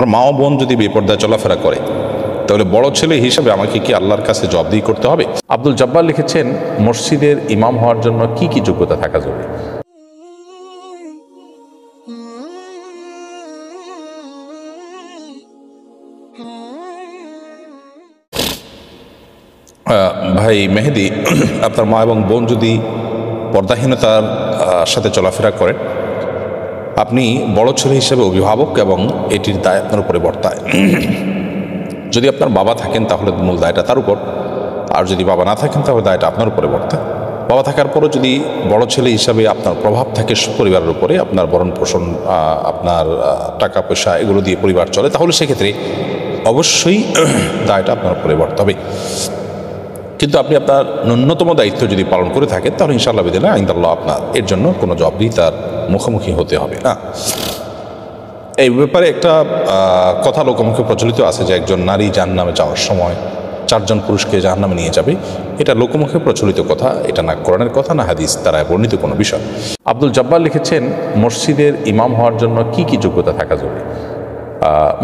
আপনার মা ও বোন যদি বেপর্দায় চলাফেরা করে তাহলে বড় ছেলে হিসাবে আমাকে কি আল্লাহর কাছে জবাবদিহি করতে হবে? আব্দুল জব্বার লিখেছেন, মসজিদের ইমাম হওয়ার জন্য কি কি যোগ্যতা থাকা জরুরি? ভাই মেহেদি, আপনার মা এবং বোন যদি পর্দাহীনতার সাথে চলাফেরা করেন, আপনি বড় ছেলে হিসেবে অভিভাবক এবং এটির দায় আপনার উপরে বর্তায়। যদি আপনার বাবা থাকেন তাহলে মূল দায়টা তার উপর, আর যদি বাবা না থাকেন তাহলে দায়টা আপনার উপরে বর্তায়। বাবা থাকার পরও যদি বড় ছেলে হিসাবে আপনার প্রভাব থাকে পরিবারের উপরে, আপনার ভরণ পোষণ, আপনার টাকা পয়সা এগুলো দিয়ে পরিবার চলে, তাহলে সেক্ষেত্রে অবশ্যই দায়টা আপনার উপরে বর্তাবে হবে। কিন্তু আপনি আপনার ন্যূনতম দায়িত্ব যদি পালন করে থাকেন তাহলে ইনশাআল্লাহ বিদিল্লাহ ইনশাআল্লাহ আপনার এর জন্য কোনো জবাবদিহিতার মুখোমুখি হতে হবে না। এই ব্যাপারে একটা কথা লোকমুখে প্রচলিত আছে যে একজন নারী জাহান্নামে যাওয়ার সময় 4 জন পুরুষকে জাহান্নামে নিয়ে যাবে। এটা লোকমুখে প্রচলিত কথা, এটা না কোরআনের কথা না হাদিস দ্বারা বর্ণিত কোনো বিষয়। আব্দুল জব্বার লিখেছেন, মসজিদের ইমাম হওয়ার জন্য কি কি যোগ্যতা থাকা জরুরি?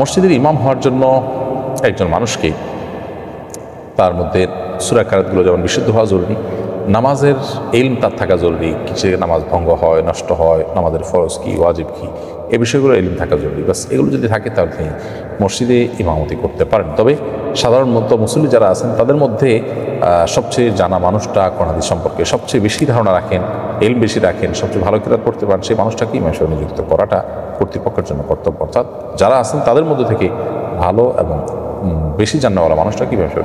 মসজিদের ইমাম হওয়ার জন্য একজন মানুষকে তার মধ্যে সূরা কারাতগুলো যেমন বিশুদ্ধ হওয়া জরুরি, নামাজের ইলম তার থাকা জরুরি, কিসে নামাজ ভঙ্গ হয়, নষ্ট হয়, নামাজের ফরজ কি, ওয়াজিব কি, এই বিষয়গুলো ইলম থাকা জরুরি। বাস এগুলো যদি থাকে তাহলে তিনি মসজিদে ইমামতি করতে পারেন। তবে সাধারণত মুসল্লি যারা আছেন তাদের মধ্যে সবচেয়ে জানা মানুষটা কোরআন হাদিস সম্পর্কে সবচেয়ে বেশি ধারণা রাখেন, ইলম বেশি রাখেন, সবচেয়ে ভালো কিরাত পড়তে পারেন, সেই মানুষটাকে ইমাম হিসেবে নিযুক্ত করাটা কর্তৃপক্ষের জন্য কর্তব্য। অর্থাৎ যারা আছেন তাদের মধ্যে থেকে ভালো এবং বেশি জানাওয়ালা মানুষটাকে ইমাম হিসেবে